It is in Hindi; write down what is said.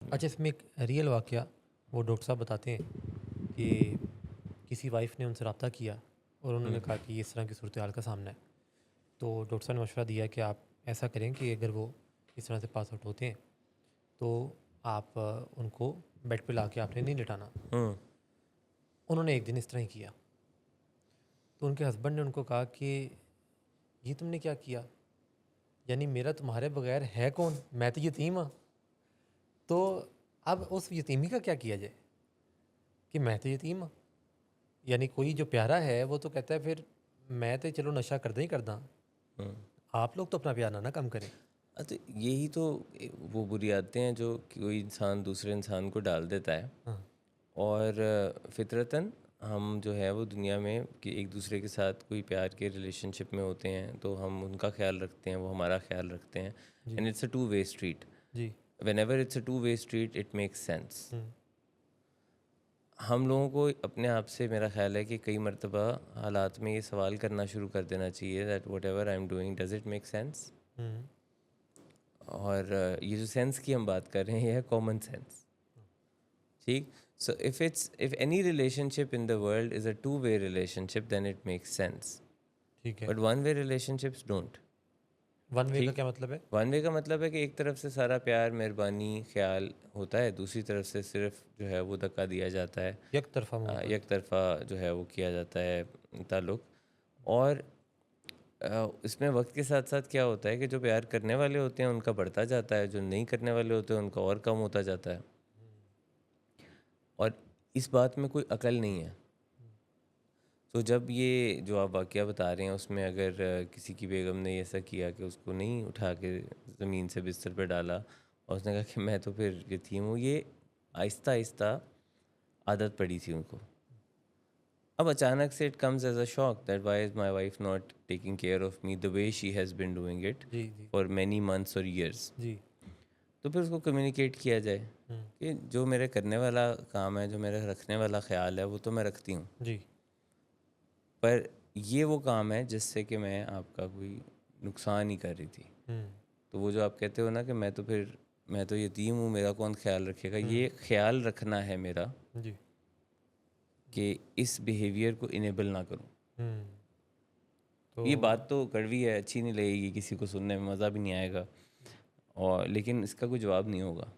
अच्छा, इसमें एक रियल वाक़या वो डॉक्टर साहब बताते हैं कि किसी वाइफ़ ने उनसे रब्ता किया और उन्होंने हुँ, कहा कि इस तरह की सूरत हाल का सामना है। तो डॉक्टर साहब ने मशवरा दिया कि आप ऐसा करें कि अगर वो इस तरह से पास आउट होते हैं तो आप उनको बेड पे लाके आपने नहीं लिटाना। हुँ, उन्होंने एक दिन इस तरह ही किया। तो उनके हस्बैंड ने उनको कहा कि ये तुमने क्या किया? यानी मेरा तुम्हारे बगैर है कौन? मैं तो यतीम हाँ। तो अब उस यतीमी का क्या किया जाए कि मैं तो यतीम हाँ। यानी कोई जो प्यारा है वो तो कहता है फिर मैं तो चलो नशा करदा ही करदा, हुँ। आप लोग तो अपना प्यार ना कम करें। तो यही तो वो बुरी आदतें हैं जो कि कोई इंसान दूसरे इंसान को डाल देता है। हाँ, और फ़ितरतन हम जो है वो दुनिया में कि एक दूसरे के साथ कोई प्यार के रिलेशनशिप में होते हैं तो हम उनका ख्याल रखते हैं, वो हमारा ख्याल रखते हैं। जी, and it's a two way street. जी, whenever it's a two way street it makes sense. हुँ, हम लोगों को अपने आप से मेरा ख़्याल है कि कई मर्तबा हालात में ये सवाल करना शुरू कर देना चाहिए that whatever I am doing does it make sense. हुँ, और ये जो सेंस की हम बात कर रहे हैं ये है कॉमन सेंस। ठीक। So if any relationship in the world is a two way relationship then it makes sense. ठीक है। But one way relationships don't. One way का ठीक। क्या मतलब है? वन वे का मतलब है कि एक तरफ से सारा प्यार मेहरबानी ख्याल होता है, दूसरी तरफ से सिर्फ जो है वो धक्का दिया जाता है। एक तरफ़ा एक मोहब्बत। तरफ़ा जो है वो किया जाता है ताल्लुक़। और इसमें वक्त के साथ साथ क्या होता है कि जो प्यार करने वाले होते हैं उनका बढ़ता जाता है, जो नहीं करने वाले होते हैं उनका और कम होता जाता है। और इस बात में कोई अकल नहीं है। तो जब ये जो आप वाक़या बता रहे हैं उसमें अगर किसी की बेगम ने ऐसा किया कि उसको नहीं उठा के ज़मीन से बिस्तर पे डाला और उसने कहा कि मैं तो फिर यतीम हूँ, ये आहिस्ता आहिस्ता आदत पड़ी थी उनको। अब अचानक से it comes as a shock that why is my wife not taking care of me the way she has been doing it जी, जी, फॉर मैनी मंथ्स और ईयर्स। जी, तो फिर उसको कम्युनिकेट किया जाए हुँ, कि जो मेरे करने वाला काम है, जो मेरा रखने वाला ख़्याल है वो तो मैं रखती हूँ। जी, पर ये वो काम है जिससे कि मैं आपका कोई नुकसान ही कर रही थी। हुँ, तो वो जो आप कहते हो ना कि मैं तो यतीम हूँ, मेरा कौन ख़्याल रखेगा? हुँ, ये ख़्याल रखना है मेरा जी, कि इस बिहेवियर को इनेबल ना करूँ। हुँ, तो ये बात तो कड़वी है, अच्छी नहीं लगेगी, किसी को सुनने में मज़ा भी नहीं आएगा और लेकिन इसका कोई जवाब नहीं होगा।